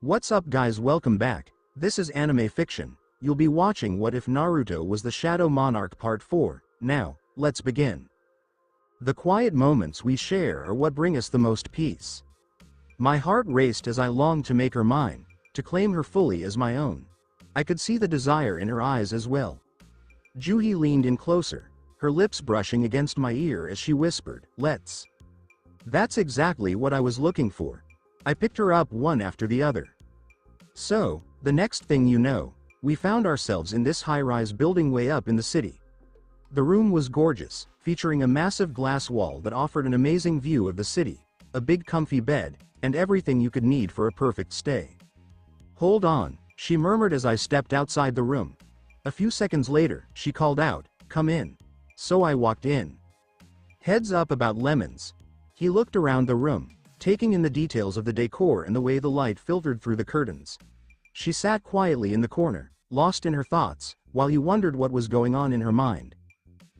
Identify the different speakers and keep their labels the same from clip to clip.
Speaker 1: What's up guys, welcome back. This is anime fiction. You'll be watching What If Naruto Was the Shadow Monarch Part 4. Now, let's begin. The quiet moments we share are what bring us the most peace. My heart raced as I longed to make her mine, to claim her fully as my own. I could see the desire in her eyes as well. Juhi leaned in closer, her lips brushing against my ear as she whispered, "Let's." That's exactly what I was looking for. I picked her up one after the other. So, the next thing you know, we found ourselves in this high-rise building way up in the city. The room was gorgeous, featuring a massive glass wall that offered an amazing view of the city, a big comfy bed, and everything you could need for a perfect stay. "Hold on," she murmured as I stepped outside the room. A few seconds later, she called out, "Come in." So I walked in. Heads up about lemons. He looked around the room, taking in the details of the decor and the way the light filtered through the curtains. She sat quietly in the corner, lost in her thoughts, while he wondered what was going on in her mind.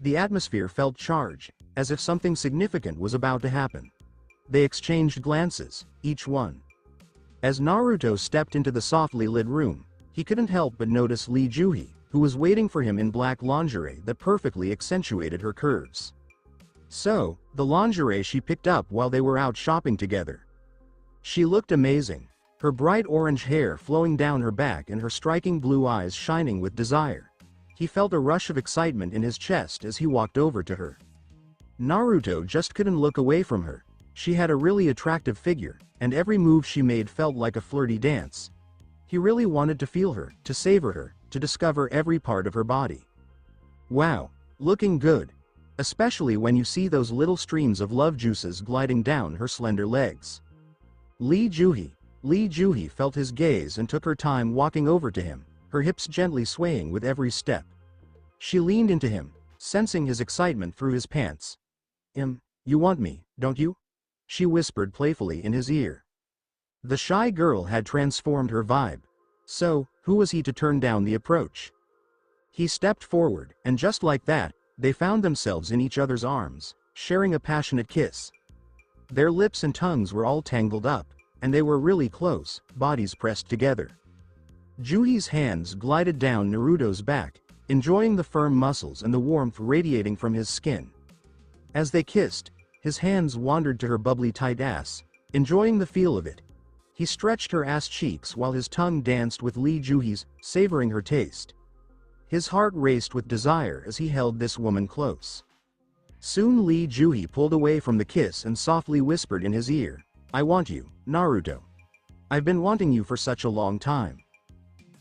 Speaker 1: The atmosphere felt charged, as if something significant was about to happen. They exchanged glances, each one. As Naruto stepped into the softly lit room, he couldn't help but notice Lee Juhi, who was waiting for him in black lingerie that perfectly accentuated her curves. So, the lingerie she picked up while they were out shopping together. She looked amazing, her bright orange hair flowing down her back and her striking blue eyes shining with desire. He felt a rush of excitement in his chest as he walked over to her. Naruto just couldn't look away from her. She had a really attractive figure, and every move she made felt like a flirty dance. He really wanted to feel her, to savor her, to discover every part of her body. Wow, looking good. Especially when you see those little streams of love juices gliding down her slender legs. Lee Juhi felt his gaze and took her time walking over to him, her hips gently swaying with every step. She leaned into him, sensing his excitement through his pants. You want me, don't you?" she whispered playfully in his ear. The shy girl had transformed her vibe. So, who was he to turn down the approach? He stepped forward, and just like that, they found themselves in each other's arms, sharing a passionate kiss. Their lips and tongues were all tangled up, and they were really close, bodies pressed together. Juhi's hands glided down Naruto's back, enjoying the firm muscles and the warmth radiating from his skin. As they kissed, his hands wandered to her bubbly tight ass, enjoying the feel of it. He stretched her ass cheeks while his tongue danced with Lee Juhi's, savoring her taste. His heart raced with desire as he held this woman close. Soon Lee Juhi pulled away from the kiss and softly whispered in his ear, "I want you, Naruto. I've been wanting you for such a long time."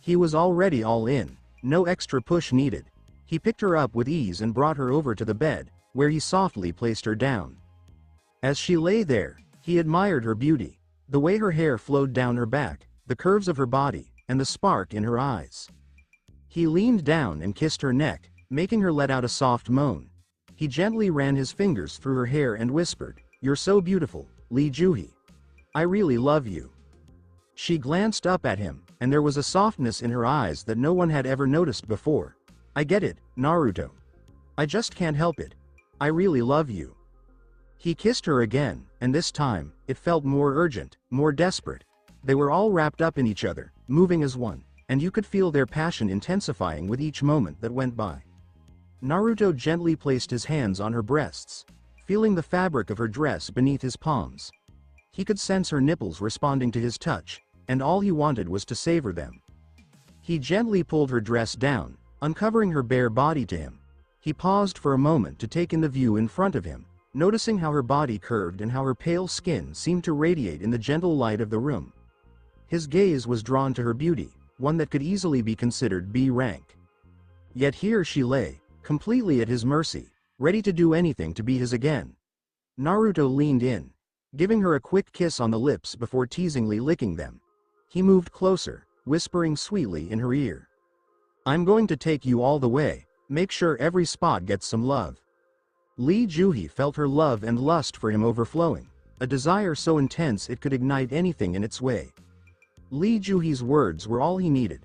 Speaker 1: He was already all in, no extra push needed. He picked her up with ease and brought her over to the bed, where he softly placed her down. As she lay there, he admired her beauty, the way her hair flowed down her back, the curves of her body, and the spark in her eyes. He leaned down and kissed her neck, making her let out a soft moan. He gently ran his fingers through her hair and whispered, "You're so beautiful, Lee Juhi. I really love you." She glanced up at him, and there was a softness in her eyes that no one had ever noticed before. "I get it, Naruto. I just can't help it. I really love you." He kissed her again, and this time, it felt more urgent, more desperate. They were all wrapped up in each other, moving as one, and you could feel their passion intensifying with each moment that went by. Naruto gently placed his hands on her breasts, feeling the fabric of her dress beneath his palms. He could sense her nipples responding to his touch, and all he wanted was to savor them. He gently pulled her dress down, uncovering her bare body to him. He paused for a moment to take in the view in front of him, noticing how her body curved and how her pale skin seemed to radiate in the gentle light of the room. His gaze was drawn to her beauty, one that could easily be considered B rank. Yet here she lay, completely at his mercy, ready to do anything to be his again. Naruto leaned in, giving her a quick kiss on the lips before teasingly licking them. He moved closer, whispering sweetly in her ear, "I'm going to take you all the way, make sure every spot gets some love." Lee Juhi felt her love and lust for him overflowing, a desire so intense it could ignite anything in its way. Lee Juhi's words were all he needed.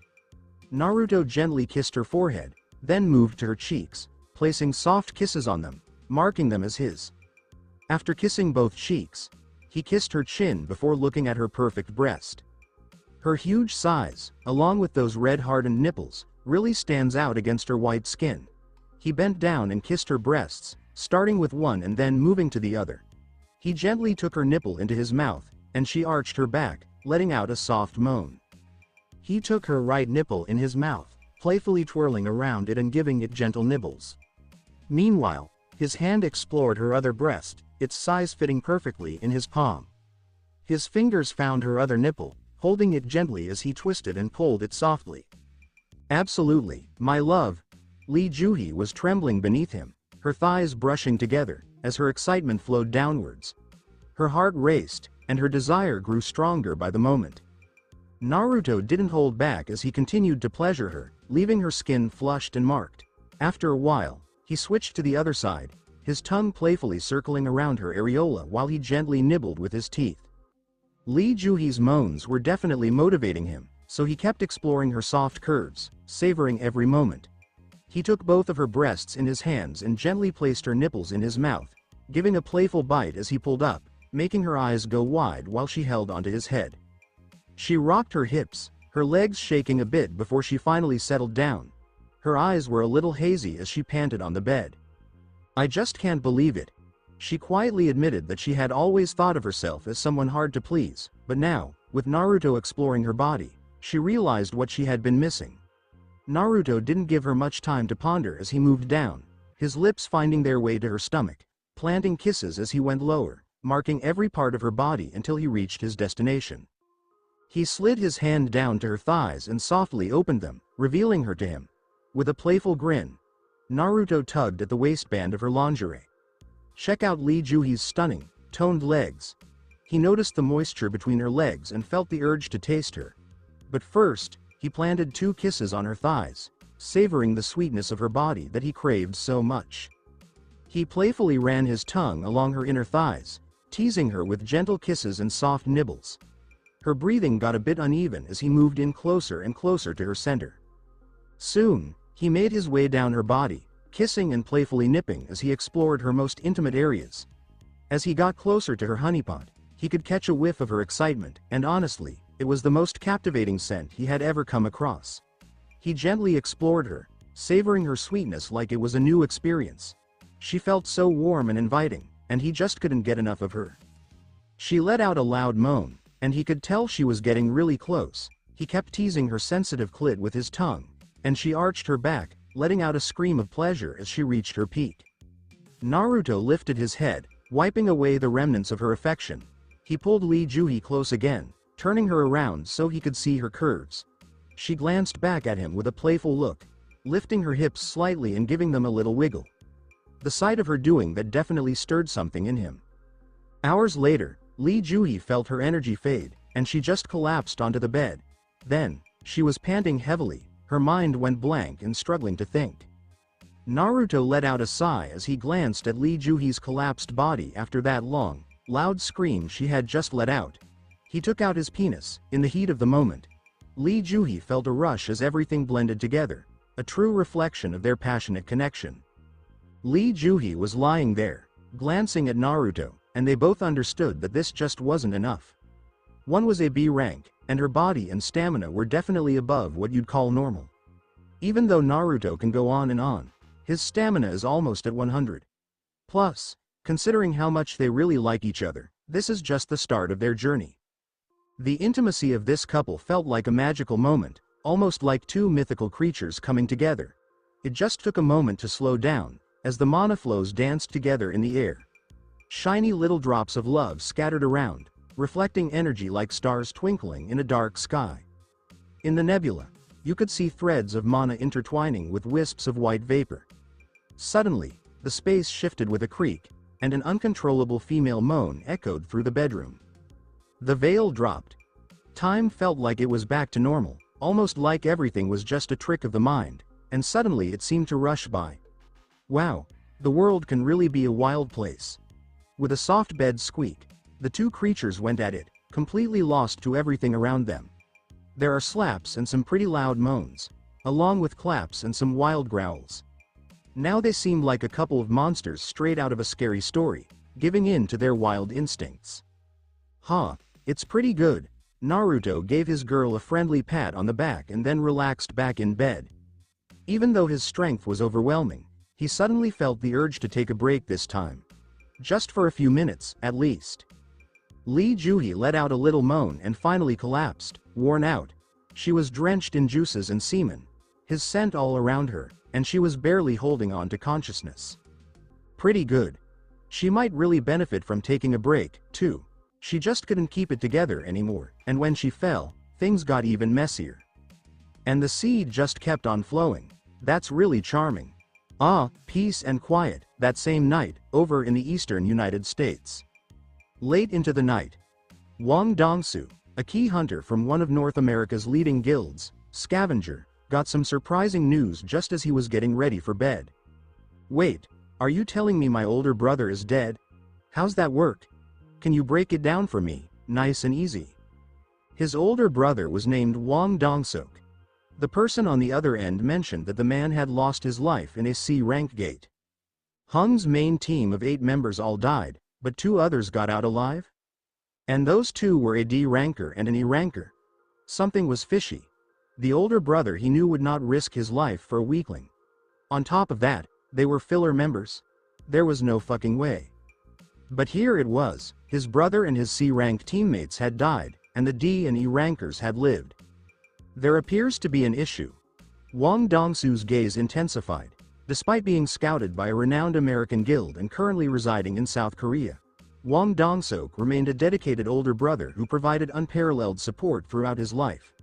Speaker 1: Naruto gently kissed her forehead, then moved to her cheeks, placing soft kisses on them, marking them as his. After kissing both cheeks, he kissed her chin before looking at her perfect breast. Her huge size, along with those red-hardened nipples, really stands out against her white skin. He bent down and kissed her breasts, starting with one and then moving to the other. He gently took her nipple into his mouth, and she arched her back, letting out a soft moan. He took her right nipple in his mouth, playfully twirling around it and giving it gentle nibbles. Meanwhile, his hand explored her other breast, its size fitting perfectly in his palm. His fingers found her other nipple, holding it gently as he twisted and pulled it softly. "Absolutely, my love." Lee Juhee was trembling beneath him, her thighs brushing together, as her excitement flowed downwards. Her heart raced, and her desire grew stronger by the moment. Naruto didn't hold back as he continued to pleasure her, leaving her skin flushed and marked. After a while, he switched to the other side, his tongue playfully circling around her areola while he gently nibbled with his teeth. Lee Juhee's moans were definitely motivating him, so he kept exploring her soft curves, savoring every moment. He took both of her breasts in his hands and gently placed her nipples in his mouth, giving a playful bite as he pulled up, making her eyes go wide while she held onto his head. She rocked her hips, her legs shaking a bit before she finally settled down. Her eyes were a little hazy as she panted on the bed. "I just can't believe it." She quietly admitted that she had always thought of herself as someone hard to please, but now, with Naruto exploring her body, she realized what she had been missing. Naruto didn't give her much time to ponder as he moved down, his lips finding their way to her stomach, planting kisses as he went lower, marking every part of her body until he reached his destination. He slid his hand down to her thighs and softly opened them, revealing her to him. With a playful grin, Naruto tugged at the waistband of her lingerie. Check out Lee Juhee's stunning, toned legs. He noticed the moisture between her legs and felt the urge to taste her. But first, he planted 2 kisses on her thighs, savoring the sweetness of her body that he craved so much. He playfully ran his tongue along her inner thighs, teasing her with gentle kisses and soft nibbles. Her breathing got a bit uneven as he moved in closer and closer to her center. Soon, he made his way down her body, kissing and playfully nipping as he explored her most intimate areas. As he got closer to her honeypot, he could catch a whiff of her excitement, and honestly, it was the most captivating scent he had ever come across. He gently explored her, savoring her sweetness like it was a new experience. She felt so warm and inviting, and he just couldn't get enough of her. She let out a loud moan, and he could tell she was getting really close. He kept teasing her sensitive clit with his tongue, and she arched her back, letting out a scream of pleasure as she reached her peak. Naruto lifted his head, wiping away the remnants of her affection. He pulled Lee Juhee close again, turning her around so he could see her curves. She glanced back at him with a playful look, lifting her hips slightly and giving them a little wiggle. The sight of her doing that definitely stirred something in him. Hours later, Lee Juhee felt her energy fade, and she just collapsed onto the bed. Then, she was panting heavily, her mind went blank and struggling to think. Naruto let out a sigh as he glanced at Lee Juhee's collapsed body after that long, loud scream she had just let out. He took out his penis, in the heat of the moment. Lee Juhee felt a rush as everything blended together, a true reflection of their passionate connection. Lee Juhee was lying there, glancing at Naruto, and they both understood that this just wasn't enough. One was a B rank, and her body and stamina were definitely above what you'd call normal. Even though Naruto can go on and on, his stamina is almost at 100. Plus, considering how much they really like each other, this is just the start of their journey. The intimacy of this couple felt like a magical moment, almost like 2 mythical creatures coming together. It just took a moment to slow down, as the mana flows danced together in the air. Shiny little drops of love scattered around, reflecting energy like stars twinkling in a dark sky. In the nebula, you could see threads of mana intertwining with wisps of white vapor. Suddenly, the space shifted with a creak, and an uncontrollable female moan echoed through the bedroom. The veil dropped. Time felt like it was back to normal, almost like everything was just a trick of the mind, and suddenly it seemed to rush by. Wow, the world can really be a wild place. With a soft bed squeak, the 2 creatures went at it, completely lost to everything around them. There are slaps and some pretty loud moans, along with claps and some wild growls. Now they seemed like a couple of monsters straight out of a scary story, giving in to their wild instincts. Huh, it's pretty good. Naruto gave his girl a friendly pat on the back and then relaxed back in bed. Even though his strength was overwhelming, he suddenly felt the urge to take a break this time. Just for a few minutes, at least. Lee Juhee let out a little moan and finally collapsed, worn out. She was drenched in juices and semen, his scent all around her, and she was barely holding on to consciousness. Pretty good. She might really benefit from taking a break, too. She just couldn't keep it together anymore, and when she fell, things got even messier. And the seed just kept on flowing. That's really charming. Ah, peace and quiet, that same night, over in the eastern United States. Late into the night, Wang Dongsu, a key hunter from one of North America's leading guilds, Scavenger, got some surprising news just as he was getting ready for bed. Wait, are you telling me my older brother is dead? How's that work? Can you break it down for me, nice and easy? His older brother was named Wang Dongsuk. The person on the other end mentioned that the man had lost his life in a C-rank gate. Hung's main team of 8 members all died, but 2 others got out alive? And those 2 were a D-ranker and an E-ranker. Something was fishy. The older brother he knew would not risk his life for a weakling. On top of that, they were filler members. There was no fucking way. But here it was, his brother and his C-rank teammates had died, and the D and E rankers had lived. There appears to be an issue. Wang Dongsu's gaze intensified. Despite being scouted by a renowned American guild and currently residing in South Korea, Wang Dongsuk remained a dedicated older brother who provided unparalleled support throughout his life.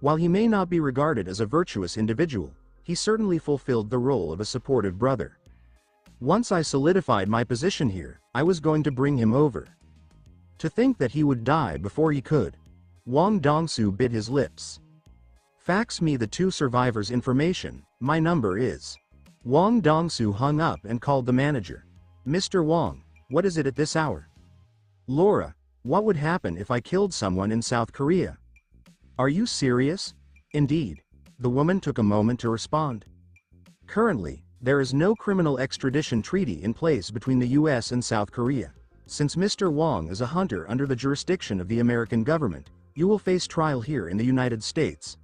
Speaker 1: While he may not be regarded as a virtuous individual, he certainly fulfilled the role of a supportive brother. Once I solidified my position here, I was going to bring him over. To think that he would die before he could. Wang Dongsu bit his lips. Fax me the 2 survivors' information, my number is. Wang Dongsu hung up and called the manager. Mr. Wang, what is it at this hour? Laura, what would happen if I killed someone in South Korea? Are you serious? Indeed. The woman took a moment to respond. Currently, there is no criminal extradition treaty in place between the US and South Korea. Since Mr. Wang is a hunter under the jurisdiction of the American government, you will face trial here in the United States.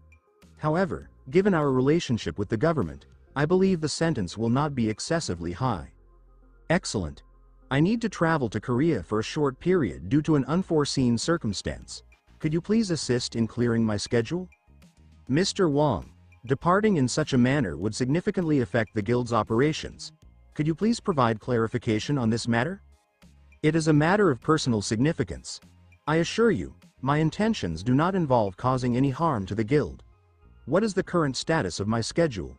Speaker 1: However, given our relationship with the government, I believe the sentence will not be excessively high. Excellent. I need to travel to Korea for a short period due to an unforeseen circumstance. Could you please assist in clearing my schedule? Mr. Wang, departing in such a manner would significantly affect the guild's operations. Could you please provide clarification on this matter? It is a matter of personal significance. I assure you, my intentions do not involve causing any harm to the guild. What is the current status of my schedule?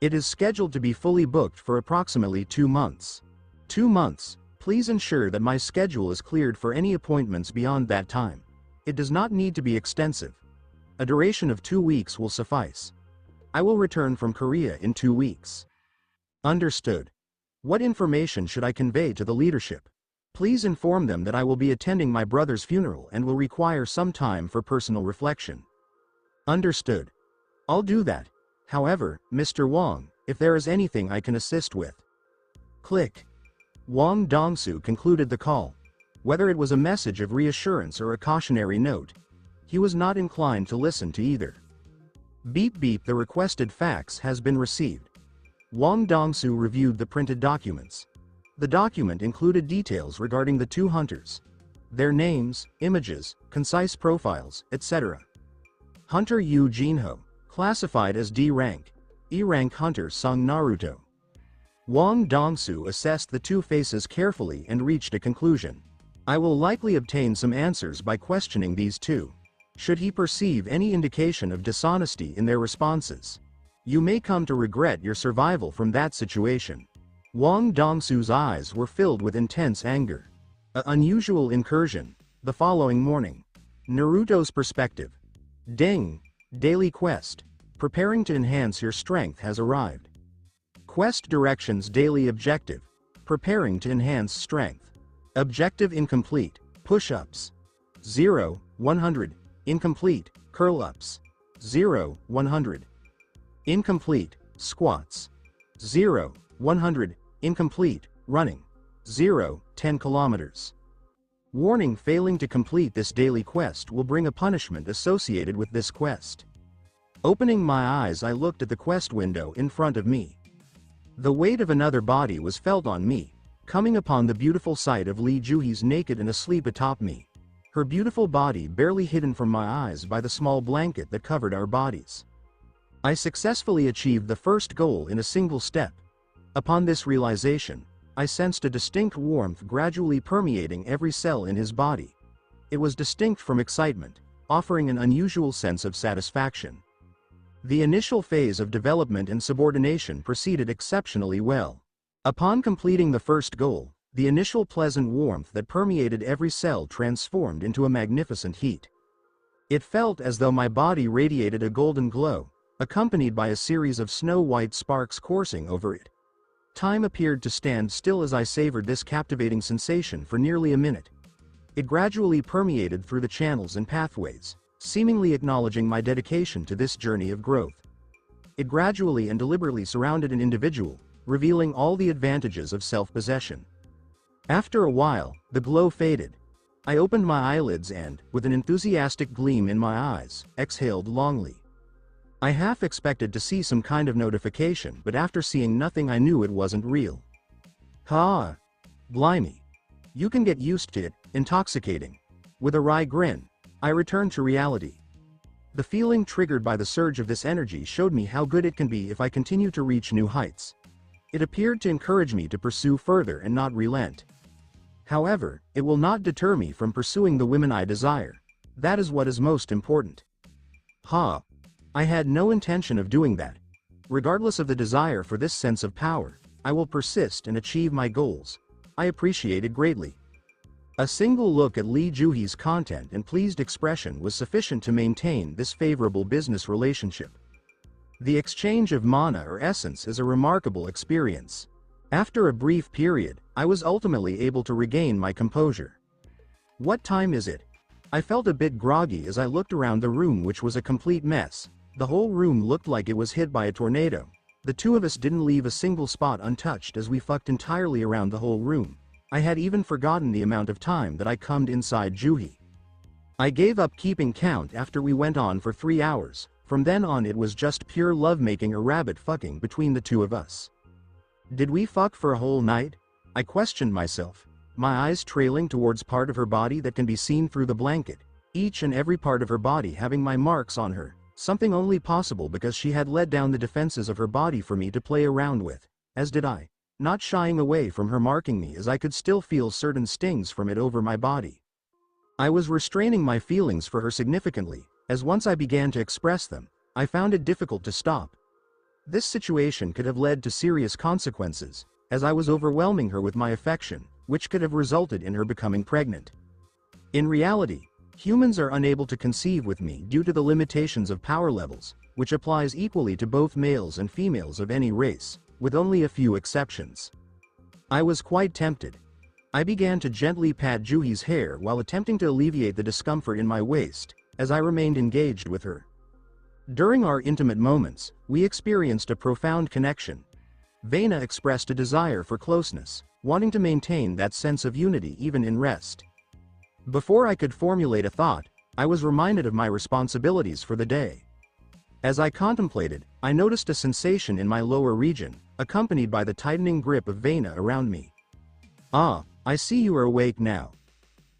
Speaker 1: It is scheduled to be fully booked for approximately 2 months. 2 months, please ensure that my schedule is cleared for any appointments beyond that time. It does not need to be extensive. A duration of 2 weeks will suffice. I will return from Korea in 2 weeks. Understood. What information should I convey to the leadership? Please inform them that I will be attending my brother's funeral and will require some time for personal reflection. Understood. I'll do that. However, Mr. Wang, if there is anything I can assist with. Click. Wang Dongsu concluded the call. Whether it was a message of reassurance or a cautionary note, he was not inclined to listen to either. Beep beep, the requested fax has been received. Wang Dongsu reviewed the printed documents. The document included details regarding the 2 hunters. Their names, images, concise profiles, etc. Hunter Yu Jinho, classified as D-rank. E-rank hunter Sung Naruto. Wang Dongsu assessed the 2 faces carefully and reached a conclusion. I will likely obtain some answers by questioning these 2. Should he perceive any indication of dishonesty in their responses, you may come to regret your survival from that situation. Wang Dongsu's eyes were filled with intense anger. An unusual incursion. The following morning. Naruto's perspective. Ding. Daily quest. Preparing to enhance your strength has arrived. Quest directions. Daily objective. Preparing to enhance strength. Objective incomplete. Push-ups. 0, 100. Incomplete. Curl-ups. 0, 100. Incomplete. Squats. 0, 100. Incomplete. Running. 0, 10 kilometers. Warning: failing to complete this daily quest will bring a punishment associated with this quest. Opening my eyes, I looked at the quest window in front of me. The weight of another body was felt on me, coming upon the beautiful sight of Lee Juhi's naked and asleep atop me. Her beautiful body barely hidden from my eyes by the small blanket that covered our bodies. I successfully achieved the first goal in a single step. Upon this realization, I sensed a distinct warmth gradually permeating every cell in his body. It was distinct from excitement, offering an unusual sense of satisfaction. The initial phase of development and subordination proceeded exceptionally well. Upon completing the first goal, the initial pleasant warmth that permeated every cell transformed into a magnificent heat. It felt as though my body radiated a golden glow, accompanied by a series of snow-white sparks coursing over it. Time appeared to stand still as I savored this captivating sensation for nearly a minute. It gradually permeated through the channels and pathways, seemingly acknowledging my dedication to this journey of growth. It gradually and deliberately surrounded an individual, revealing all the advantages of self-possession. After a while, the glow faded. I opened my eyelids and, with an enthusiastic gleam in my eyes, exhaled longly. I half expected to see some kind of notification, but after seeing nothing I knew it wasn't real. Ha! Blimey. You can get used to it, intoxicating. With a wry grin, I returned to reality. The feeling triggered by the surge of this energy showed me how good it can be if I continue to reach new heights. It appeared to encourage me to pursue further and not relent. However, it will not deter me from pursuing the women I desire. That is what is most important. Ha! I had no intention of doing that. Regardless of the desire for this sense of power, I will persist and achieve my goals. I appreciate it greatly. A single look at Lee Juhi's content and pleased expression was sufficient to maintain this favorable business relationship. The exchange of mana or essence is a remarkable experience. After a brief period, I was ultimately able to regain my composure. What time is it? I felt a bit groggy as I looked around the room, which was a complete mess. The whole room looked like it was hit by a tornado. The two of us didn't leave a single spot untouched as we fucked entirely around the whole room. I had even forgotten the amount of time that I cummed inside Juhi. I gave up keeping count after we went on for 3 hours. From then on it was just pure lovemaking or rabbit fucking between the two of us. Did we fuck for a whole night? I questioned myself, my eyes trailing towards part of her body that can be seen through the blanket, each and every part of her body having my marks on her, something only possible because she had let down the defenses of her body for me to play around with, as did I, not shying away from her marking me as I could still feel certain stings from it over my body. I was restraining my feelings for her significantly, as once I began to express them, I found it difficult to stop. This situation could have led to serious consequences, as I was overwhelming her with my affection, which could have resulted in her becoming pregnant. In reality, humans are unable to conceive with me due to the limitations of power levels, which applies equally to both males and females of any race, with only a few exceptions. I was quite tempted. I began to gently pat Juhi's hair while attempting to alleviate the discomfort in my waist, as I remained engaged with her. During our intimate moments, we experienced a profound connection. Vena expressed a desire for closeness, wanting to maintain that sense of unity even in rest. Before I could formulate a thought, I was reminded of my responsibilities for the day. As I contemplated, I noticed a sensation in my lower region, accompanied by the tightening grip of Vena around me. "Ah, I see you are awake now,"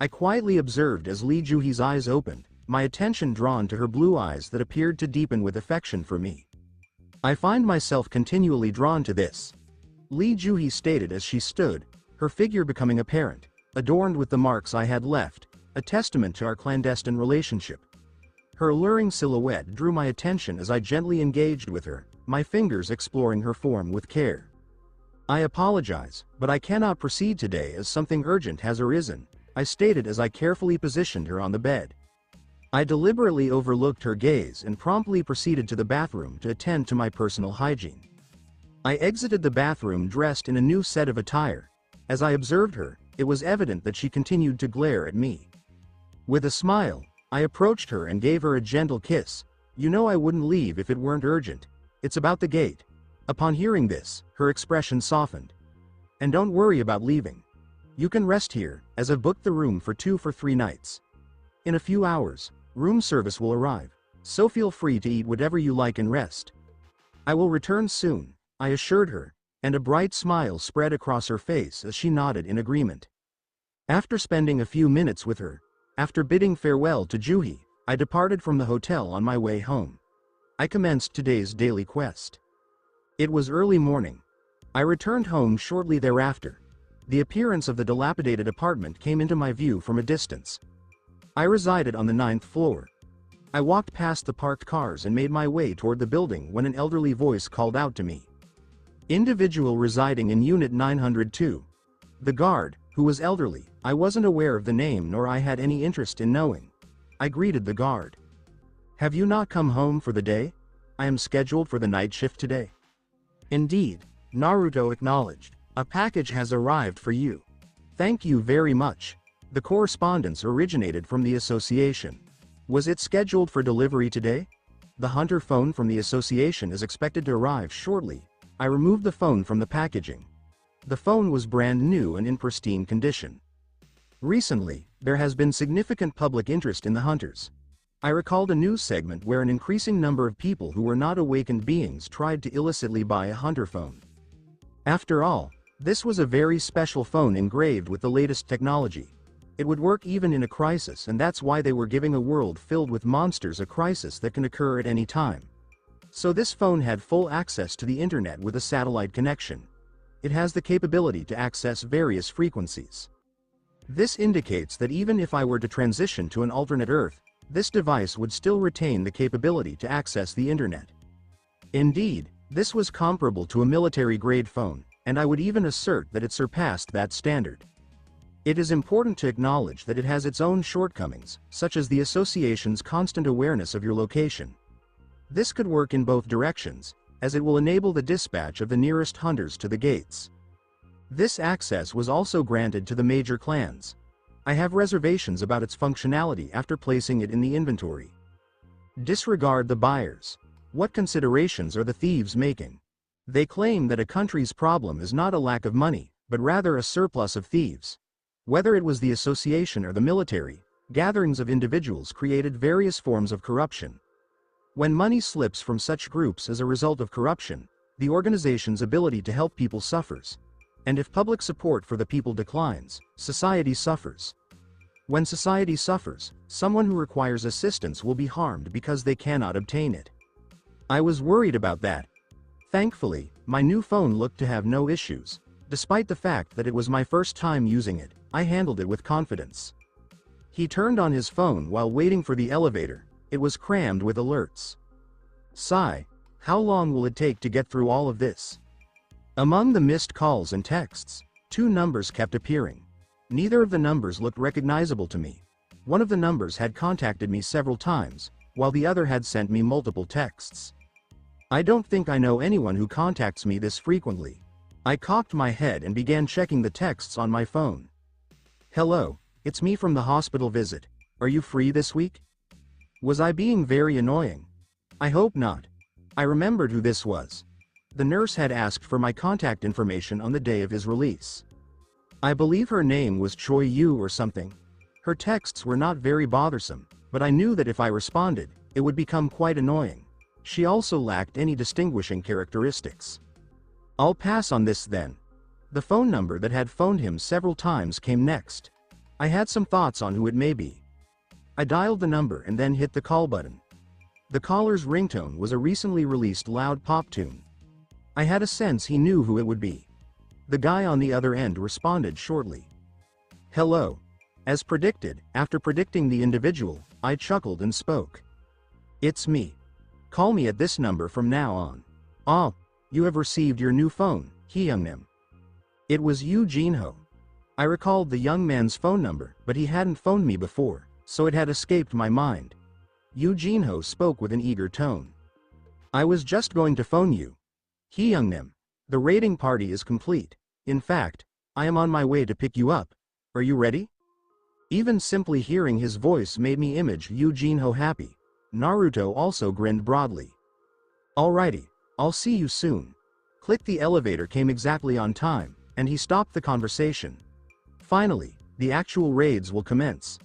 Speaker 1: I quietly observed as Lee Juhi's eyes opened, my attention drawn to her blue eyes that appeared to deepen with affection for me. "I find myself continually drawn to this," Lee Juhi stated as she stood, her figure becoming apparent, adorned with the marks I had left, a testament to our clandestine relationship. Her alluring silhouette drew my attention as I gently engaged with her, my fingers exploring her form with care. "I apologize, but I cannot proceed today as something urgent has arisen," I stated as I carefully positioned her on the bed. I deliberately overlooked her gaze and promptly proceeded to the bathroom to attend to my personal hygiene. I exited the bathroom dressed in a new set of attire. As I observed her, it was evident that she continued to glare at me. With a smile, I approached her and gave her a gentle kiss. "You know I wouldn't leave if it weren't urgent. It's about the gate." Upon hearing this, her expression softened. "And don't worry about leaving. You can rest here, as I've booked the room for 2 for 3 nights. In a few hours, room service will arrive, so feel free to eat whatever you like and rest. I will return soon, I assured her, and a bright smile spread across her face as she nodded in agreement. After spending a few minutes with her, after bidding farewell to Juhi, I departed from the hotel on my way home. I commenced today's daily quest. It was early morning. I returned home shortly thereafter. The appearance of the dilapidated apartment came into my view from a distance. I resided on the 9th floor. I walked past the parked cars and made my way toward the building when an elderly voice called out to me. Individual residing in Unit 902. The guard, who was elderly, I wasn't aware of the name nor I had any interest in knowing. I greeted the guard. Have you not come home for the day? I am scheduled for the night shift today. Indeed, Naruto acknowledged. A package has arrived for you. Thank you very much. The correspondence originated from the association. Was it scheduled for delivery today? The hunter phone from the association is expected to arrive shortly. I removed the phone from the packaging. The phone was brand new and in pristine condition. Recently, there has been significant public interest in the hunters. I recalled a news segment where an increasing number of people who were not awakened beings tried to illicitly buy a hunter phone. After all, this was a very special phone engraved with the latest technology. It would work even in a crisis, and that's why they were giving a world filled with monsters a crisis that can occur at any time. So this phone had full access to the internet with a satellite connection. It has the capability to access various frequencies. This indicates that even if I were to transition to an alternate Earth, this device would still retain the capability to access the internet. Indeed, this was comparable to a military-grade phone, and I would even assert that it surpassed that standard. It is important to acknowledge that it has its own shortcomings, such as the association's constant awareness of your location. This could work in both directions, as it will enable the dispatch of the nearest hunters to the gates. This access was also granted to the major clans. I have reservations about its functionality after placing it in the inventory. Disregard the buyers. What considerations are the thieves making? They claim that a country's problem is not a lack of money, but rather a surplus of thieves. Whether it was the association or the military, gatherings of individuals created various forms of corruption. When money slips from such groups as a result of corruption, the organization's ability to help people suffers. And if public support for the people declines, society suffers. When society suffers, someone who requires assistance will be harmed because they cannot obtain it. I was worried about that. Thankfully, my new phone looked to have no issues. Despite the fact that it was my first time using it, I handled it with confidence. He turned on his phone while waiting for the elevator. It was crammed with alerts. Sigh, how long will it take to get through all of this? Among the missed calls and texts, 2 numbers kept appearing. Neither of the numbers looked recognizable to me. One of the numbers had contacted me several times, while the other had sent me multiple texts. I don't think I know anyone who contacts me this frequently. I cocked my head and began checking the texts on my phone. Hello, it's me from the hospital visit. Are you free this week? Was I being very annoying? I hope not. I remembered who this was. The nurse had asked for my contact information on the day of his release. I believe her name was Choi Yu or something. Her texts were not very bothersome, but I knew that if I responded, it would become quite annoying. She also lacked any distinguishing characteristics. I'll pass on this then. The phone number that had phoned him several times came next. I had some thoughts on who it may be. I dialed the number and then hit the call button. The caller's ringtone was a recently released loud pop tune. I had a sense he knew who it would be. The guy on the other end responded shortly. Hello. As predicted, after predicting the individual, I chuckled and spoke. It's me. Call me at this number from now on. Ah, you have received your new phone, Hyungnim. It was Yu Jinho. I recalled the young man's phone number, but he hadn't phoned me before, so it had escaped my mind. Yu Jinho spoke with an eager tone. I was just going to phone you. Hyungnim. The raiding party is complete. In fact, I am on my way to pick you up. Are you ready? Even simply hearing his voice made me image Yu Jinho happy. Naruto also grinned broadly. Alrighty, I'll see you soon. Click. The elevator came exactly on time, and he stopped the conversation. Finally, the actual raids will commence.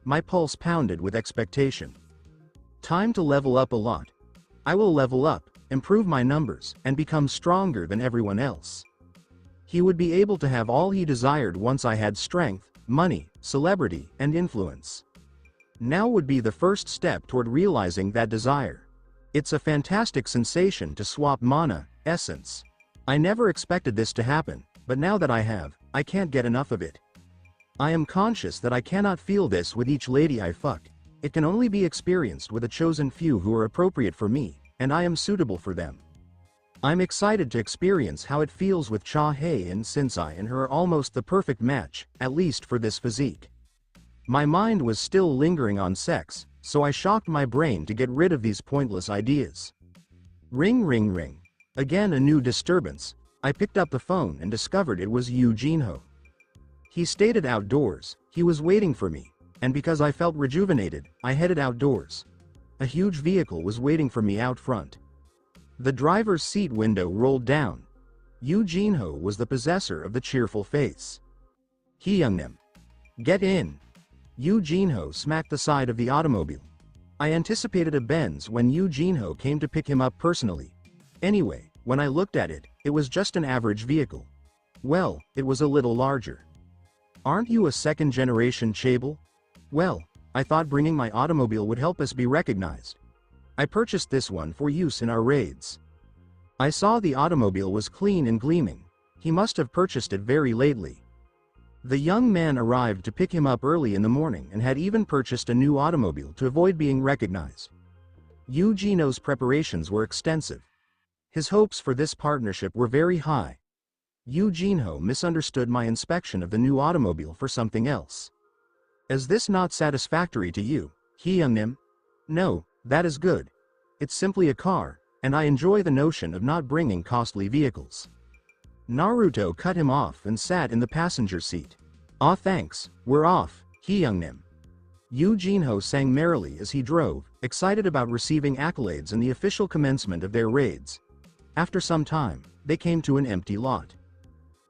Speaker 1: My pulse pounded with expectation. Time to level up a lot. I will level up, improve my numbers, and become stronger than everyone else. He would be able to have all he desired once I had strength, money, celebrity, and influence. Now would be the first step toward realizing that desire. It's a fantastic sensation to swap mana, essence. I never expected this to happen, but now that I have, I can't get enough of it. I am conscious that I cannot feel this with each lady I fuck. It can only be experienced with a chosen few who are appropriate for me, and I am suitable for them. I'm excited to experience how it feels with Cha Hei, and since I and her are almost the perfect match, at least for this physique. My mind was still lingering on sex, so I shocked my brain to get rid of these pointless ideas. Ring ring ring. Again a new disturbance. I picked up the phone and discovered it was Yu Jinho. He stated outdoors, he was waiting for me, and because I felt rejuvenated, I headed outdoors. A huge vehicle was waiting for me out front. The driver's seat window rolled down. Yu Jinho was the possessor of the cheerful face. He Youngnim. Get in. Yu Jinho smacked the side of the automobile. I anticipated a Benz when Yu Jinho came to pick him up personally. Anyway, when I looked at it, it was just an average vehicle. Well, it was a little larger. Aren't you a second-generation Chable? Well, I thought bringing my automobile would help us be recognized. I purchased this one for use in our raids. I saw the automobile was clean and gleaming. He must have purchased it very lately. The young man arrived to pick him up early in the morning and had even purchased a new automobile to avoid being recognized. Yu Jinho's preparations were extensive. His hopes for this partnership were very high. Yu Jinho misunderstood my inspection of the new automobile for something else. Is this not satisfactory to you, Hyungnim? No, that is good. It's simply a car, and I enjoy the notion of not bringing costly vehicles. Naruto cut him off and sat in the passenger seat. Aw thanks, we're off, Hyungnim. Yu Jinho sang merrily as he drove, excited about receiving accolades and the official commencement of their raids. After some time, they came to an empty lot.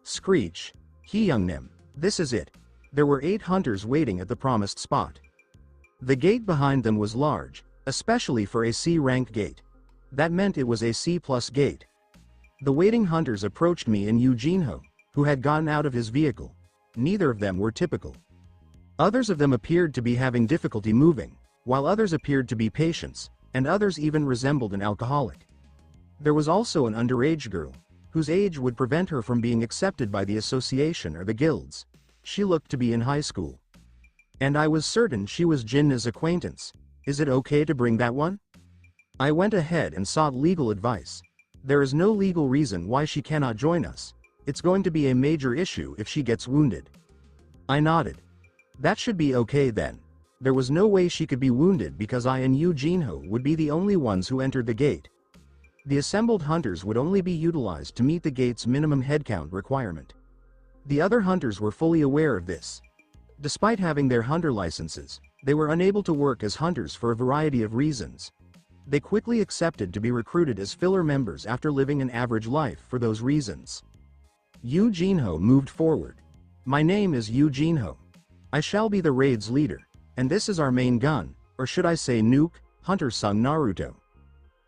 Speaker 1: Screech. Hyungnim. This is it. There were 8 hunters waiting at the promised spot. The gate behind them was large, especially for a C-rank gate. That meant it was a C+ gate. The waiting hunters approached me and Yu Jinho, who had gotten out of his vehicle. Neither of them were typical. Others of them appeared to be having difficulty moving, while others appeared to be patients, and others even resembled an alcoholic. There was also an underage girl, whose age would prevent her from being accepted by the association or the guilds. She looked to be in high school. And I was certain she was Jinna's acquaintance. Is it okay to bring that one? I went ahead and sought legal advice. There is no legal reason why she cannot join us. It's going to be a major issue if she gets wounded. I nodded. That should be okay then. There was no way she could be wounded because I and Yu Jinho would be the only ones who entered the gate. The assembled hunters would only be utilized to meet the gate's minimum headcount requirement. The other hunters were fully aware of this. Despite having their hunter licenses, they were unable to work as hunters for a variety of reasons. They quickly accepted to be recruited as filler members after living an average life for those reasons. Yu Jinho moved forward. My name is Yu Jinho. I shall be the raid's leader, and this is our main gun, or should I say nuke, Hunter Sung Naruto.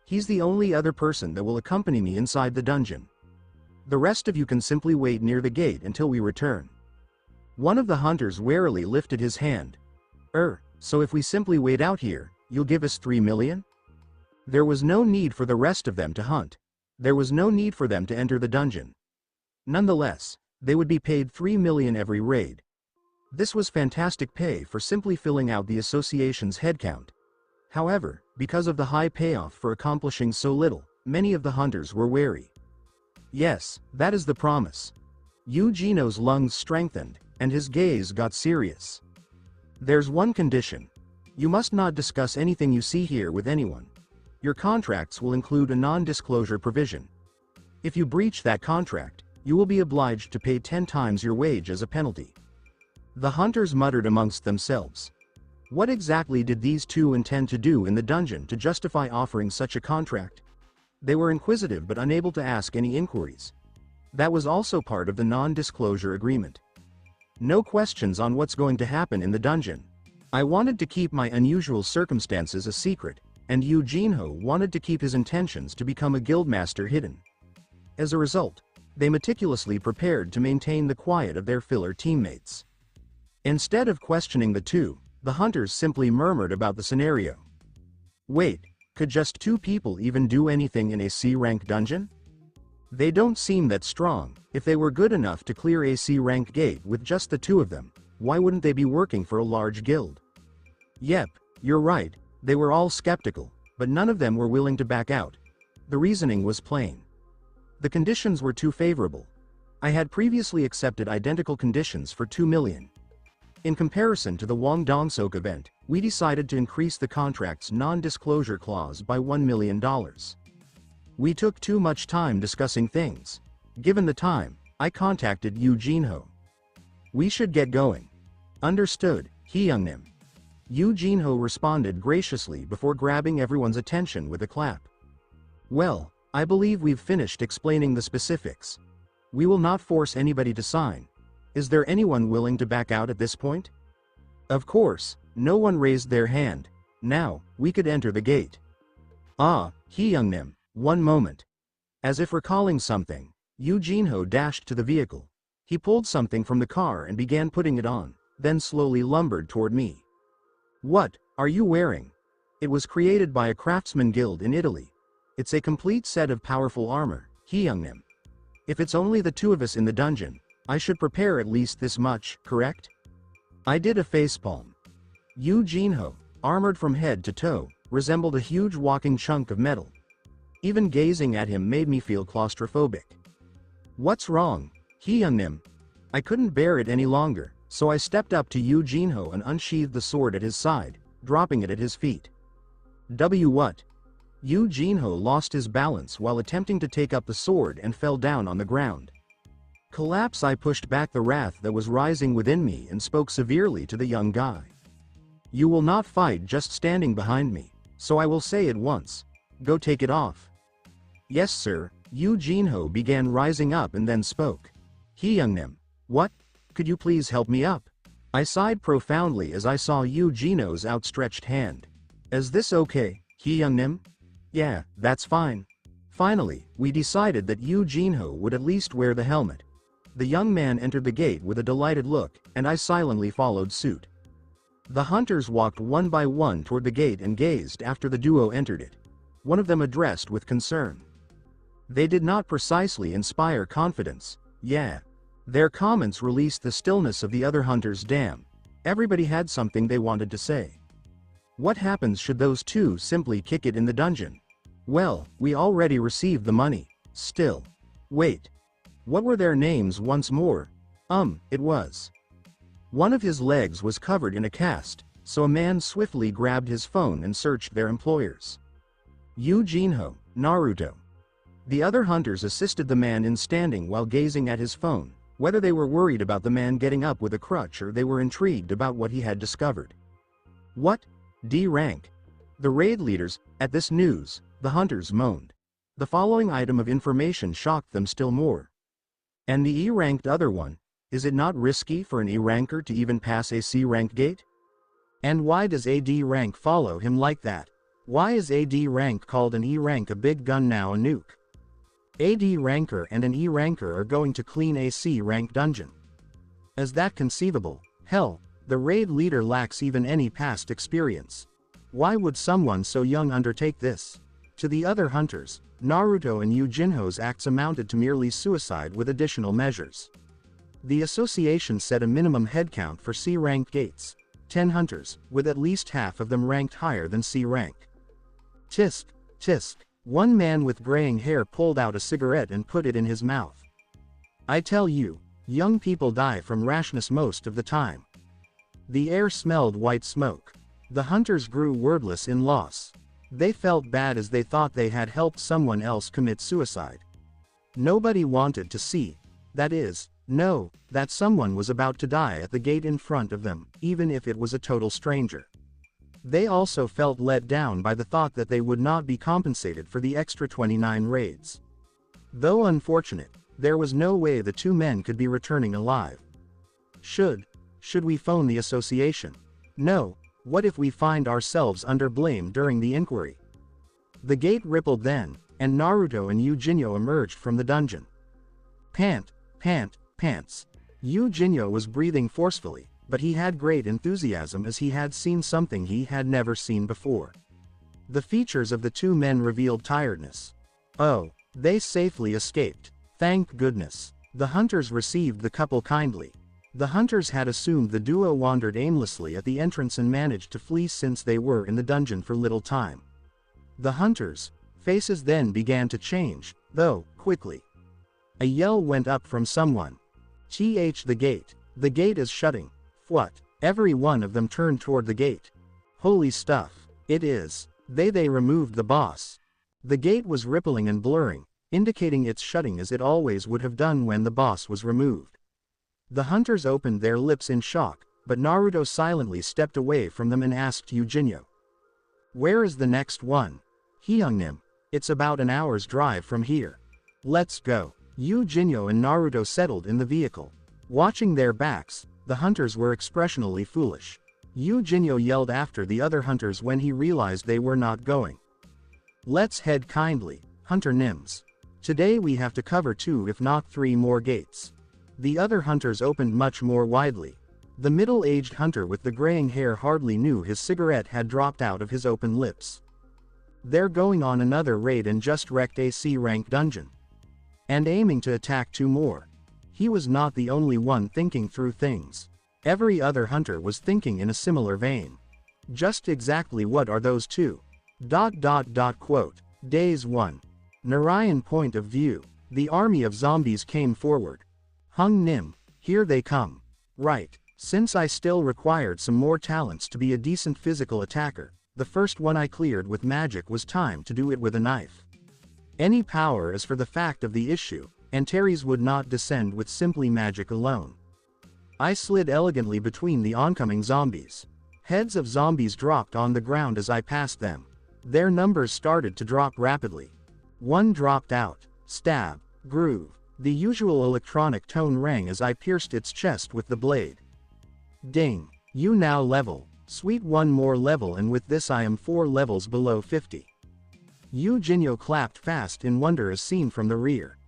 Speaker 1: He's the only other person that will accompany me inside the dungeon. The rest of you can simply wait near the gate until we return. One of the hunters warily lifted his hand. So if we simply wait out here, you'll give us 3 million? There was no need for the rest of them to hunt. There was no need for them to enter the dungeon. Nonetheless, they would be paid 3 million every raid. This was fantastic pay for simply filling out the association's headcount. However, because of the high payoff for accomplishing so little, many of the hunters were wary. Yes, that is the promise. Yu Jinho's lungs strengthened, and his gaze got serious. There's one condition. You must not discuss anything you see here with anyone. Your contracts will include a non-disclosure provision. If you breach that contract, you will be obliged to pay 10 times your wage as a penalty. The hunters muttered amongst themselves. What exactly did these two intend to do in the dungeon to justify offering such a contract? They were inquisitive but unable to ask any inquiries. That was also part of the non-disclosure agreement. No questions on what's going to happen in the dungeon. I wanted to keep my unusual circumstances a secret, and Eugenio wanted to keep his intentions to become a guildmaster hidden. As a result, they meticulously prepared to maintain the quiet of their filler teammates. Instead of questioning the two, the hunters simply murmured about the scenario. Wait, could just 2 people even do anything in a C-rank dungeon? They don't seem that strong. If they were good enough to clear a C-rank gate with just the 2 of them, why wouldn't they be working for a large guild? Yep, you're right, they were all skeptical, but none of them were willing to back out. The reasoning was plain. The conditions were too favorable. I had previously accepted identical conditions for 2 million. In comparison to the Wang Dongsok event, we decided to increase the contract's non-disclosure clause by $1 million. We took too much time discussing things. Given the time, I contacted Eugenio. We should get going. Understood, Hyungnim. Eugenio responded graciously before grabbing everyone's attention with a clap. Well, I believe we've finished explaining the specifics. We will not force anybody to sign. Is there anyone willing to back out at this point? Of course, no one raised their hand. Now, we could enter the gate. Ah, Hyungnim, one moment. As if recalling something, Eugenio dashed to the vehicle. He pulled something from the car and began putting it on, then slowly lumbered toward me. What are you wearing? It was created by a craftsman guild in Italy. It's a complete set of powerful armor, Hyungnim. If it's only the 2 of us in the dungeon, I should prepare at least this much, correct? I did a facepalm. Eugenio, armored from head to toe, resembled a huge walking chunk of metal. Even gazing at him made me feel claustrophobic. What's wrong, Hyungnim? I couldn't bear it any longer, so I stepped up to Eugenio and unsheathed the sword at his side, dropping it at his feet. What? Eugenio lost his balance while attempting to take up the sword and fell down on the ground. Collapse! I pushed back the wrath that was rising within me and spoke severely to the young guy. You will not fight just standing behind me, so I will say it once. Go take it off. Yes sir, Eugenio began rising up and then spoke. Hyungnim, what? Could you please help me up? I sighed profoundly as I saw Eugenio's outstretched hand. Is this okay, Hyungnim? Yeah, that's fine. Finally, we decided that Eugenio would at least wear the helmet. The young man entered the gate with a delighted look, and I silently followed suit. The hunters walked one by one toward the gate and gazed after the duo entered it. One of them addressed with concern. They did not precisely inspire confidence. Yeah. Their comments released the stillness of the other hunters. Damn. Everybody had something they wanted to say. What happens should those 2 simply kick it in the dungeon? Well, we already received the money. Still. Wait. What were their names once more? It was. One of his legs was covered in a cast, so a man swiftly grabbed his phone and searched their employers. Eugenio, Naruto. The other hunters assisted the man in standing while gazing at his phone, whether they were worried about the man getting up with a crutch or they were intrigued about what he had discovered. What? D rank. The raid leaders. At this news, the hunters moaned. The following item of information shocked them still more. And the E-ranked other one, is it not risky for an E-ranker to even pass a C-rank gate? And why does AD rank follow him like that? Why is AD rank called an E-rank a big gun now a nuke? AD ranker and an E-ranker are going to clean a C-rank dungeon. Is that conceivable? Hell, the raid leader lacks even any past experience. Why would someone so young undertake this? To the other hunters, Naruto and Eugenio's acts amounted to merely suicide with additional measures. The association set a minimum headcount for C-rank gates, 10 hunters, with at least half of them ranked higher than C rank. Tisk, tisk. One man with graying hair pulled out a cigarette and put it in his mouth. I tell you, young people die from rashness most of the time. The air smelled white smoke. The hunters grew wordless in loss. They felt bad as they thought they had helped someone else commit suicide. Nobody wanted to see, that someone was about to die at the gate in front of them, even if it was a total stranger. They also felt let down by the thought that they would not be compensated for the extra 29 raids. Though unfortunate, there was no way the 2 men could be returning alive. Should we phone the association? No, what if we find ourselves under blame during the inquiry? The gate rippled then, and Naruto and Eugenio emerged from the dungeon. Pants. Eugenio was breathing forcefully, but he had great enthusiasm as he had seen something he had never seen before. The features of the two men revealed tiredness. Oh, they safely escaped. Thank goodness. The hunters received the couple kindly. The hunters had assumed the duo wandered aimlessly at the entrance and managed to flee since they were in the dungeon for little time. The hunters' faces then began to change, though, quickly. A yell went up from someone. The gate is shutting. What? Every one of them turned toward the gate. Holy stuff. It is. They removed the boss. The gate was rippling and blurring, indicating its shutting as it always would have done when the boss was removed. The hunters opened their lips in shock, but Naruto silently stepped away from them and asked Eugenio. Where is the next one? Hyungnim. It's about an hour's drive from here. Let's go. Eugenio and Naruto settled in the vehicle. Watching their backs, the hunters were expressionally foolish. Eugenio yelled after the other hunters when he realized they were not going. Let's head kindly, Hunter Nims. Today we have to cover 2 if not 3 more gates. The other hunters opened much more widely. The middle-aged hunter with the graying hair hardly knew his cigarette had dropped out of his open lips. They're going on another raid and just wrecked a C-rank dungeon. And aiming to attack 2 more. He was not the only one thinking through things. Every other hunter was thinking in a similar vein. Just exactly what are those 2? Quote. Days 1. Narayan point of view. The army of zombies came forward. Hung Nim, here they come. Right. Since I still required some more talents to be a decent physical attacker, the first one I cleared with magic was time to do it with a knife. Any power is for the fact of the issue, and Terry's would not descend with simply magic alone. I slid elegantly between the oncoming zombies. Heads of zombies dropped on the ground as I passed them. Their numbers started to drop rapidly. One dropped out. Stab. Groove. The usual electronic tone rang as I pierced its chest with the blade. Ding. You now level. Sweet, one more level, and with this I am 4 levels below 50. Eugenio clapped fast in wonder as seen from the rear.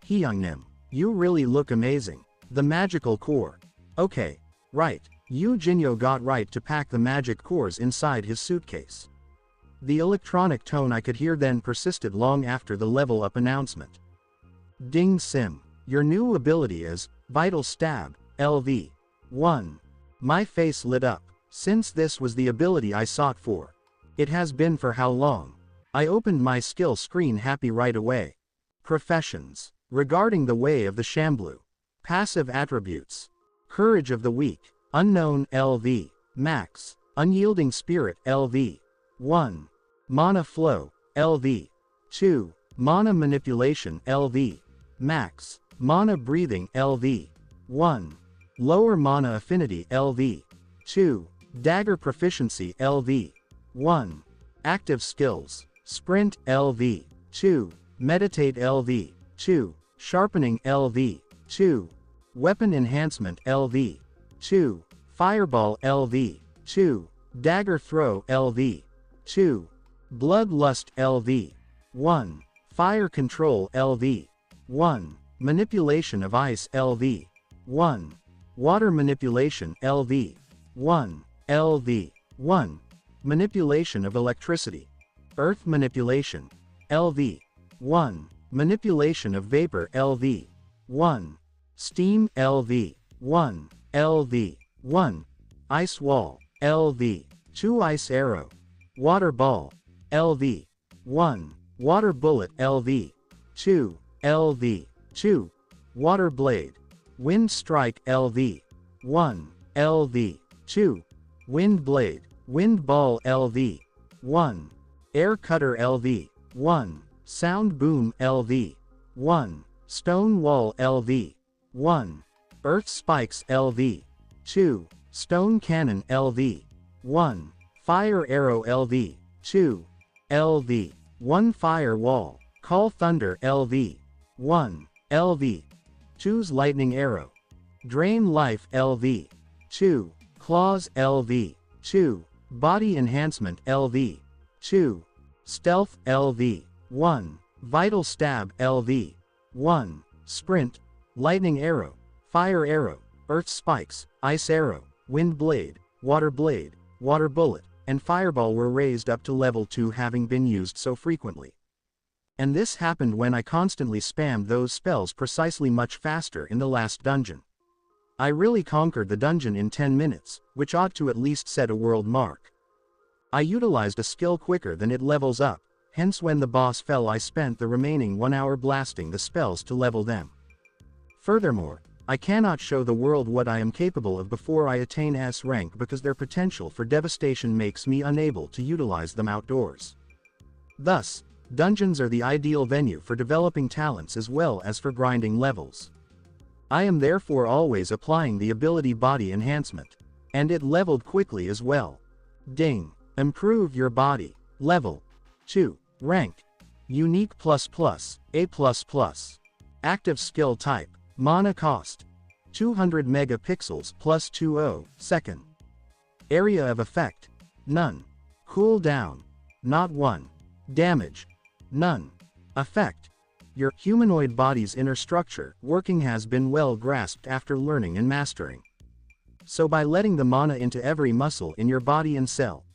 Speaker 1: Hyungnim, you really look amazing. The magical core. Okay. Right. Eugenio got right to pack the magic cores inside his suitcase. The electronic tone I could hear then persisted long after the level up announcement. Ding Sim. Your new ability is Vital Stab, LV. 1. My face lit up. Since this was the ability I sought for. It has been for how long? I opened my skill screen happy right away. Professions. Regarding the way of the Shamblu. Passive attributes. Courage of the weak. Unknown LV. Max. Unyielding spirit LV. 1. Mana flow LV. 2. Mana manipulation LV. Max. Mana breathing LV. 1. Lower mana affinity LV. 2. Dagger proficiency LV. 1. Active skills. Sprint LV. 2. Meditate LV. 2. Sharpening LV. 2. Weapon enhancement LV. 2. Fireball LV. 2. Dagger throw LV. 2. Bloodlust LV. 1. Fire control LV. 1. Manipulation of ice LV. 1. Water manipulation LV. 1. LV. 1. Manipulation of electricity. Earth manipulation. LV. 1. Manipulation of vapor LV. 1. Steam LV. 1. LV. 1. Ice wall LV. 2. Ice arrow. Water ball LV. 1. Water bullet LV. 2. LV. 2. Water blade. Wind strike LV. 1. LV. 2. Wind blade. Wind ball LV. 1. Air cutter LV. 1. Sound boom LV. 1. Stone wall LV. 1. Earth spikes LV. 2. Stone cannon LV. 1. Fire arrow LV. 2. LV. 1. Fire wall. Call thunder LV. 1. LV. 2's lightning arrow. Drain Life LV. 2. Claws LV. 2. Body Enhancement LV. 2. Stealth LV. 1. Vital Stab LV. 1. Sprint, Lightning Arrow, Fire Arrow, Earth Spikes, Ice Arrow, Wind Blade, Water Bullet, and Fireball were raised up to level 2, having been used so frequently. And this happened when I constantly spammed those spells precisely much faster in the last dungeon. I really conquered the dungeon in 10 minutes, which ought to at least set a world mark. I utilized a skill quicker than it levels up, hence when the boss fell I spent the remaining 1 hour blasting the spells to level them. Furthermore, I cannot show the world what I am capable of before I attain S rank because their potential for devastation makes me unable to utilize them outdoors. Thus, dungeons are the ideal venue for developing talents as well as for grinding levels. I am therefore always applying the ability Body Enhancement. And it leveled quickly as well. Ding. Improve your body. Level 2. Rank Unique A++. Active skill type Mana cost 200 megapixels plus 20 second. Area of effect none. Cooldown not 1. Damage none. Effect your humanoid body's inner structure working has been well grasped after learning and mastering. So by letting the mana into every muscle in your body and cell,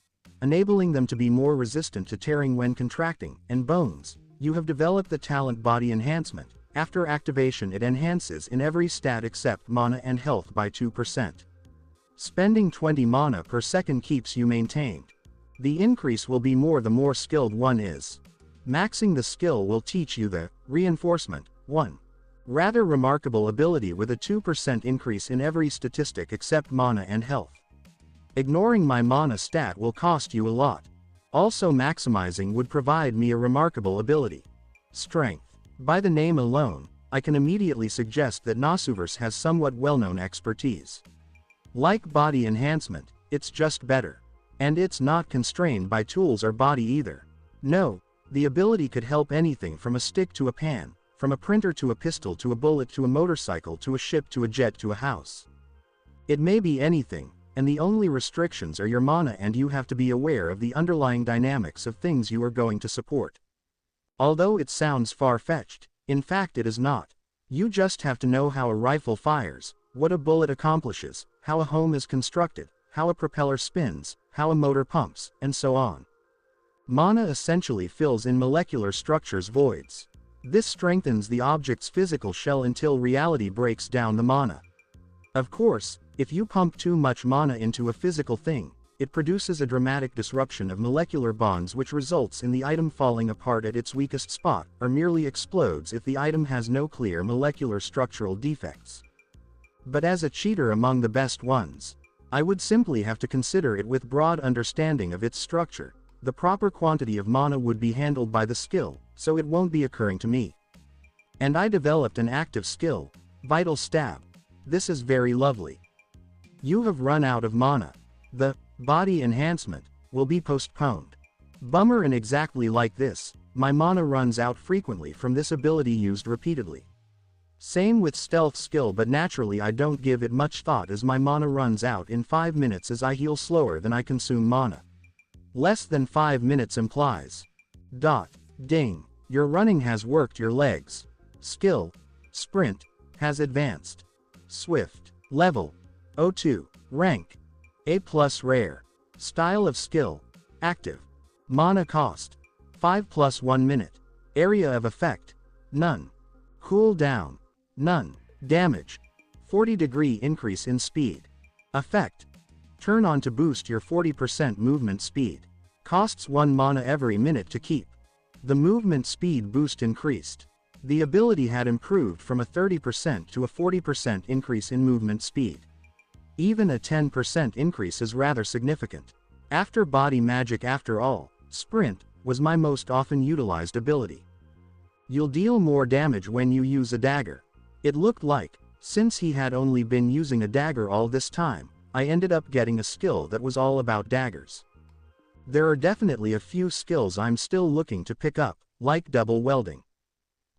Speaker 1: enabling them to be more resistant to tearing when contracting, and bones, you have developed the talent Body Enhancement. After activation it enhances in every stat except mana and health by 2%. Spending 20 mana per second keeps you maintained. The increase will be more the more skilled one is. Maxing the skill will teach you the Reinforcement 1. Rather remarkable ability with a 2% increase in every statistic except mana and health. Ignoring my mana stat will cost you a lot. Also maximizing would provide me a remarkable ability. Strength. By the name alone, I can immediately suggest that Nasuverse has somewhat well-known expertise. Like Body Enhancement, it's just better. And it's not constrained by tools or body either. No, the ability could help anything from a stick to a pan, from a printer to a pistol to a bullet to a motorcycle to a ship to a jet to a house. It may be anything, and the only restrictions are your mana, and you have to be aware of the underlying dynamics of things you are going to support. Although it sounds far-fetched, in fact it is not. You just have to know how a rifle fires, what a bullet accomplishes, how a home is constructed, how a propeller spins, how a motor pumps, and so on. Mana essentially fills in molecular structures' voids. This strengthens the object's physical shell until reality breaks down the mana. Of course, if you pump too much mana into a physical thing, it produces a dramatic disruption of molecular bonds which results in the item falling apart at its weakest spot, or merely explodes if the item has no clear molecular structural defects. But as a cheater among the best ones, I would simply have to consider it with broad understanding of its structure. The proper quantity of mana would be handled by the skill, so it won't be occurring to me. And I developed an active skill, Vital Stab. This is very lovely. You have run out of mana. The Body Enhancement will be postponed. Bummer, and exactly like this, my mana runs out frequently from this ability used repeatedly. Same with Stealth skill, but naturally I don't give it much thought as my mana runs out in 5 minutes as I heal slower than I consume mana. Less than 5 minutes implies. Ding. Your running has worked your legs. Skill. Sprint. Has advanced. Swift. Level. 02. Rank. A+, rare. Style of skill. Active. Mana cost. 5 + 1 minute. Area of effect. None. Cooldown. None. Damage. 40-degree increase in speed. Effect. Turn on to boost your 40% movement speed. Costs 1 mana every minute to keep. The movement speed boost increased. The ability had improved from a 30% to a 40% increase in movement speed. Even a 10% increase is rather significant. After body magic, after all, Sprint was my most often utilized ability. You'll deal more damage when you use a dagger. It looked like, since he had only been using a dagger all this time, I ended up getting a skill that was all about daggers. There are definitely a few skills I'm still looking to pick up, like double welding,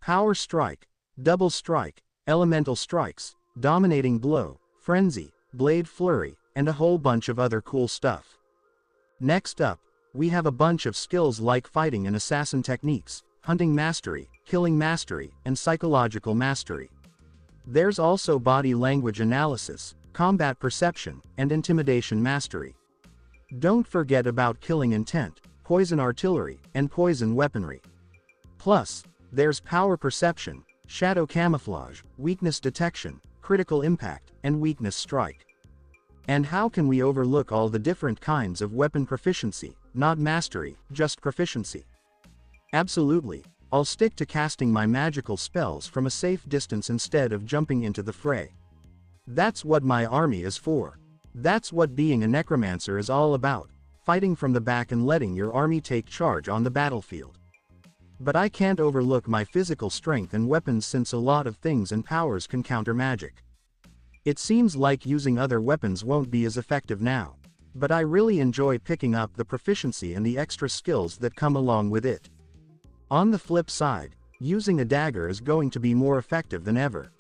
Speaker 1: power strike, double strike, elemental strikes, dominating blow, frenzy, blade flurry, and a whole bunch of other cool stuff. Next up, we have a bunch of skills like fighting and assassin techniques, hunting mastery, killing mastery, and psychological mastery. There's also body language analysis, combat perception, and intimidation mastery. Don't forget about killing intent, poison artillery, and poison weaponry. Plus, there's power perception, shadow camouflage, weakness detection, critical impact, and weakness strike. And how can we overlook all the different kinds of weapon proficiency, not mastery, just proficiency? Absolutely, I'll stick to casting my magical spells from a safe distance instead of jumping into the fray. That's what my army is for. That's what being a necromancer is all about, fighting from the back and letting your army take charge on the battlefield. But I can't overlook my physical strength and weapons, since a lot of things and powers can counter magic. It seems like using other weapons won't be as effective now, but I really enjoy picking up the proficiency and the extra skills that come along with it. On the flip side, using a dagger is going to be more effective than ever.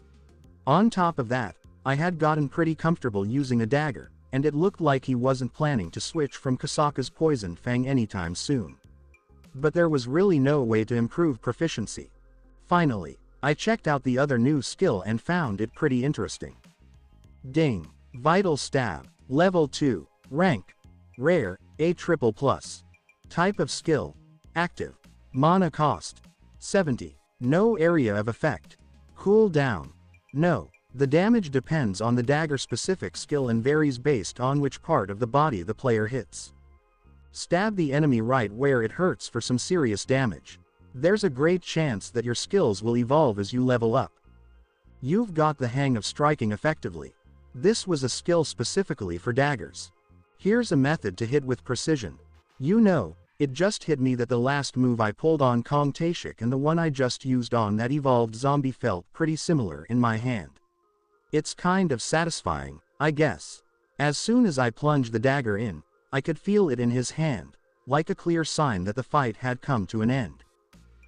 Speaker 1: On top of that, I had gotten pretty comfortable using a dagger, and it looked like he wasn't planning to switch from Kasaka's Poison Fang anytime soon. But there was really no way to improve proficiency. Finally, I checked out the other new skill and found it pretty interesting. Ding! Vital Stab, Level 2, Rank, Rare, A+++. Type of skill, Active. Mana cost, 70. No area of effect. Cool down, no. The damage depends on the dagger-specific skill and varies based on which part of the body the player hits. Stab the enemy right where it hurts for some serious damage. There's a great chance that your skills will evolve as you level up. You've got the hang of striking effectively. This was a skill specifically for daggers. Here's a method to hit with precision. You know, it just hit me that the last move I pulled on Kong Taeshik and the one I just used on that evolved zombie felt pretty similar in my hand. It's kind of satisfying, I guess. As soon as I plunged the dagger in, I could feel it in his hand, like a clear sign that the fight had come to an end.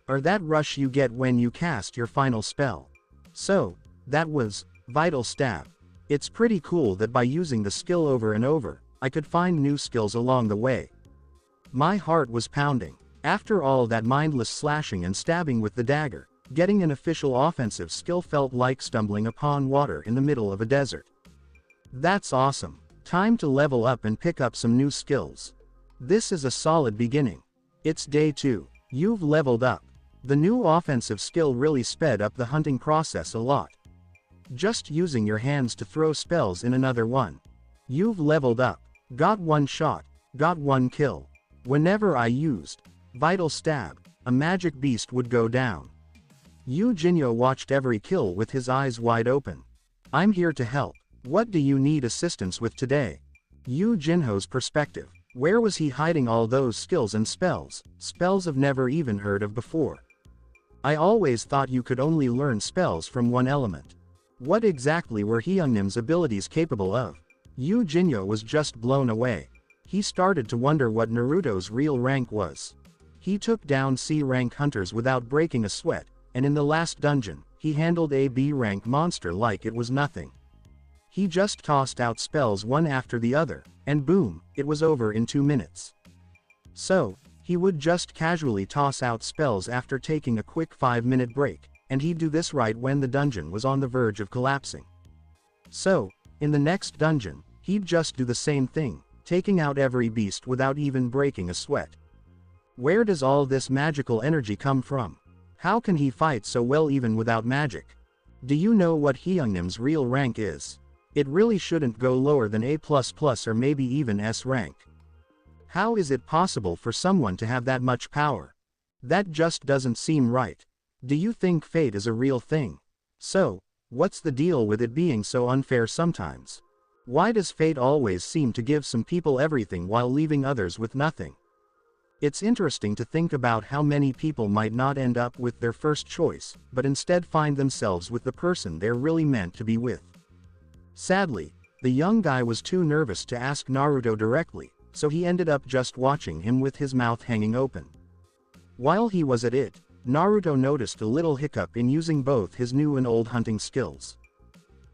Speaker 1: Or that rush you get when you cast your final spell. So, that was Vital Stab. It's pretty cool that by using the skill over and over, I could find new skills along the way. My heart was pounding. After all that mindless slashing and stabbing with the dagger, getting an official offensive skill felt like stumbling upon water in the middle of a desert. That's awesome. Time to level up and pick up some new skills. This is a solid beginning. It's day 2. You've leveled up. The new offensive skill really sped up the hunting process a lot. Just using your hands to throw spells in another one. You've leveled up. Got one shot. Got one kill. Whenever I used Vital Stab, a magic beast would go down. Yu Jinyo watched every kill with his eyes wide open. I'm here to help. What do you need assistance with today? Yu Jinho's perspective. Where was he hiding all those skills and spells? Spells I've never even heard of before. I always thought you could only learn spells from one element. What exactly were Hyungnim's abilities capable of? Yu Jinyo was just blown away. He started to wonder what Naruto's real rank was. He took down C-rank hunters without breaking a sweat, and in the last dungeon, he handled a B-rank monster like it was nothing. He just tossed out spells one after the other, and boom, it was over in 2 minutes. So, he would just casually toss out spells after taking a quick 5-minute break, and he'd do this right when the dungeon was on the verge of collapsing. So, in the next dungeon, he'd just do the same thing, taking out every beast without even breaking a sweat. Where does all this magical energy come from? How can he fight so well even without magic? Do you know what Hyungnim's real rank is? It really shouldn't go lower than A++ or maybe even S rank. How is it possible for someone to have that much power? That just doesn't seem right. Do you think fate is a real thing? So, what's the deal with it being so unfair sometimes? Why does fate always seem to give some people everything while leaving others with nothing? It's interesting to think about how many people might not end up with their first choice, but instead find themselves with the person they're really meant to be with. Sadly, the young guy was too nervous to ask Naruto directly, so he ended up just watching him with his mouth hanging open. While he was at it, Naruto noticed a little hiccup in using both his new and old hunting skills.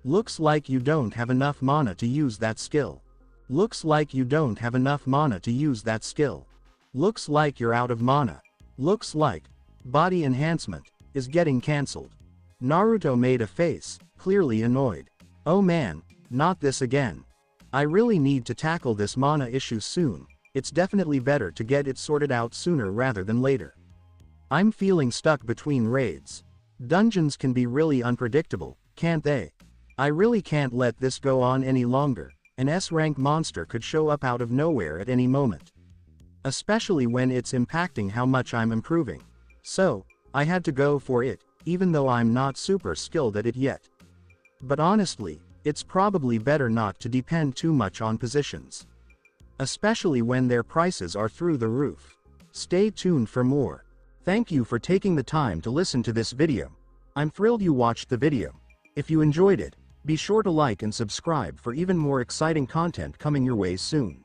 Speaker 1: Looks like you don't have enough mana to use that skill. Looks like you don't have enough mana to use that skill. Looks like you're out of mana. Looks like body enhancement is getting cancelled. Naruto made a face, clearly annoyed. Oh man, not this again. I really need to tackle this mana issue soon. It's definitely better to get it sorted out sooner rather than later. I'm feeling stuck between raids. Dungeons can be really unpredictable, can't they? I really can't let this go on any longer. An S-rank monster could show up out of nowhere at any moment. Especially when it's impacting how much I'm improving. So, I had to go for it, even though I'm not super skilled at it yet. But honestly, it's probably better not to depend too much on positions. Especially when their prices are through the roof. Stay tuned for more. Thank you for taking the time to listen to this video. I'm thrilled you watched the video. If you enjoyed it, be sure to like and subscribe for even more exciting content coming your way soon.